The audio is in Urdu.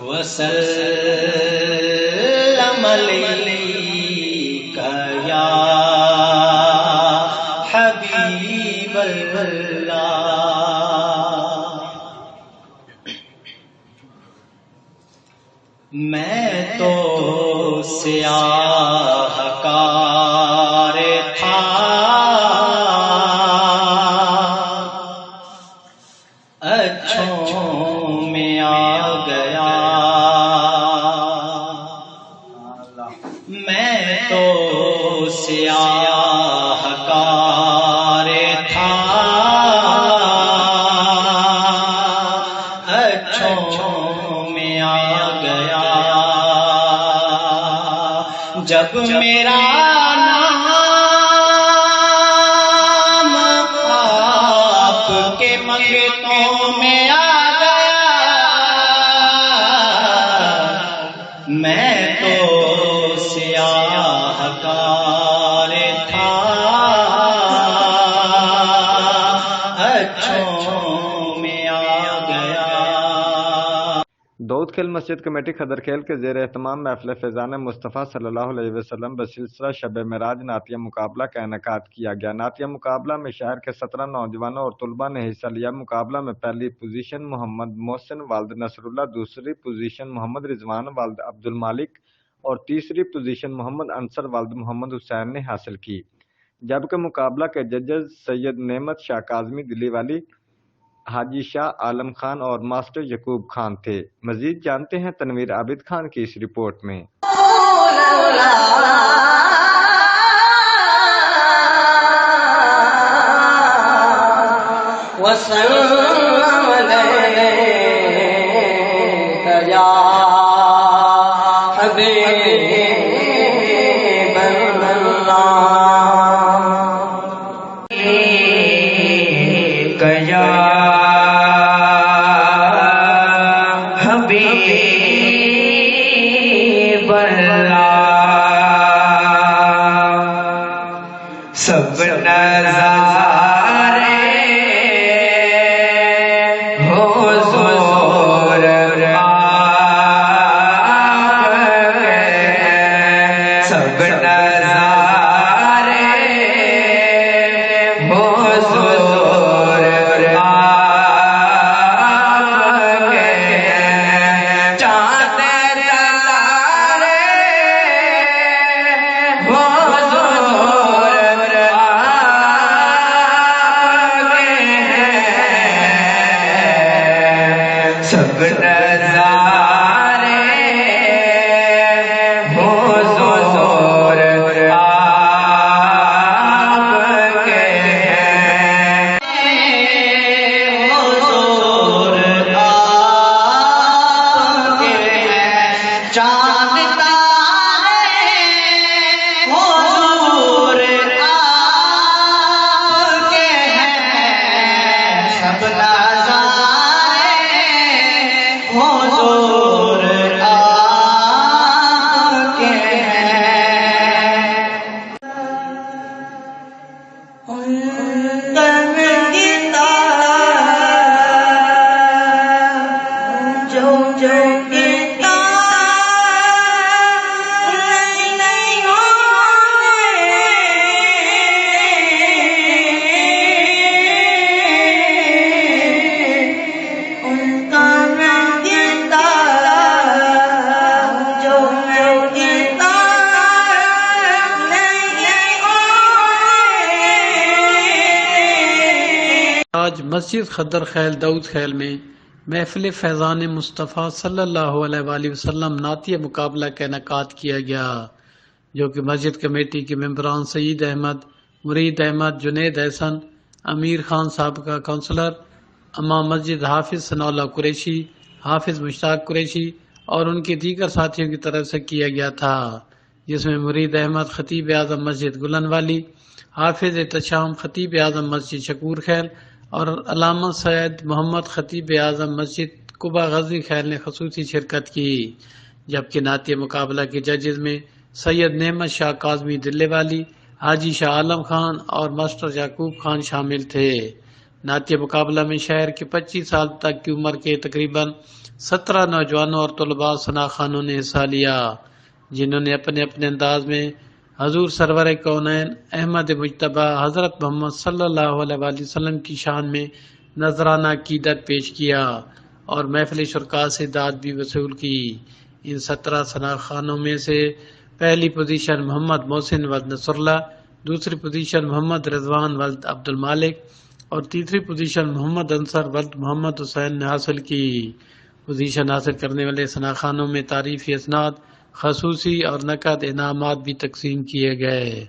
وسلم علیک یا حبیب اللہ۔ میں تو سیاہ کار تھا، اچھوں میں آ گیا۔ میں تو سیاہ کار تھا، اچھوں میں آ گیا۔ جب میرا نام آپ کے منگتوں میں آ گیا، میں تو سیاہ کار تھا، اچھوں میں آ گیا۔ دودھ کھیل مسجد کمیٹی خدر کھیل کے زیر اہتمام محفل فیضان مصطفیٰ صلی اللہ علیہ وسلم بسلسلہ شب معراج نعتیہ مقابلہ کا انعقاد کیا گیا۔ نعتیہ مقابلہ میں شہر کے 17 نوجوانوں اور طلباء نے حصہ لیا۔ مقابلہ میں پہلی پوزیشن محمد محسن والد نصر اللہ، دوسری پوزیشن محمد رضوان والد عبد المالک اور تیسری پوزیشن محمد انصر والد محمد حسین نے حاصل کی، جبکہ مقابلہ کے ججز سید نعمت شاہ کاظمی دلی والی، حاجی شاہ عالم خان اور ماسٹر یعقوب خان تھے۔ مزید جانتے ہیں تنویر عابد خان کی اس رپورٹ میں۔ سب نظارے حضور سب نظارے حضور چاند تارے سب نظارے حضور آپ کے ہیں، حضور آپ کے ہیں، چاند تارے حضور آپ کے ہیں، سب حضور آپ کے ہیں۔ جو گیتا نہیں آج مسجد خدر خیل دودھ خیل میں محفل فیضان مصطفیٰ صلی اللہ علیہ وآلہ وسلم نعتیہ مقابلہ کا انعقاد کیا گیا، جو کہ مسجد کمیٹی کے ممبران سعید احمد، مرید احمد، جنید احسن، امیر خان صاحب کا کونسلر، امام مسجد حافظ ثناء اللہ قریشی، حافظ مشتاق قریشی اور ان کے دیگر ساتھیوں کی طرف سے کیا گیا تھا، جس میں مرید احمد خطیب اعظم مسجد گلن والی، حافظ احتشام خطیب اعظم مسجد شکور خیل اور علامہ سید محمد خطیب اعظم مسجد قبا غزنی خیل نے خصوصی شرکت کی، جبکہ نعتیہ مقابلہ کے ججز میں سید نعمت شاہ کاظمی دلے والی، حاجی شاہ عالم خان اور ماسٹر یعقوب خان شامل تھے۔ نعتیہ مقابلہ میں شہر کے 25 سال تک کی عمر کے تقریباً 17 نوجوانوں اور طلباء ثنا خانوں نے حصہ لیا، جنہوں نے اپنے اپنے انداز میں حضور سرور کونین احمد مجتبی حضرت محمد صلی اللہ علیہ وآلہ وسلم کی شان میں نذرانہ عقیدت پیش کیا اور محفل شرکاء سے داد بھی وصول کی۔ ان 17 ثنا خانوں میں سے پہلی پوزیشن محمد محسن ولد نصر اللہ، دوسری پوزیشن محمد رضوان ولد عبد المالک اور تیسری پوزیشن محمد انصر ولد محمد حسین نے حاصل کی۔ پوزیشن حاصل کرنے والے ثنا خانوں میں تعریفی اسناد، خصوصی اور نقد انعامات بھی تقسیم کیے گئے۔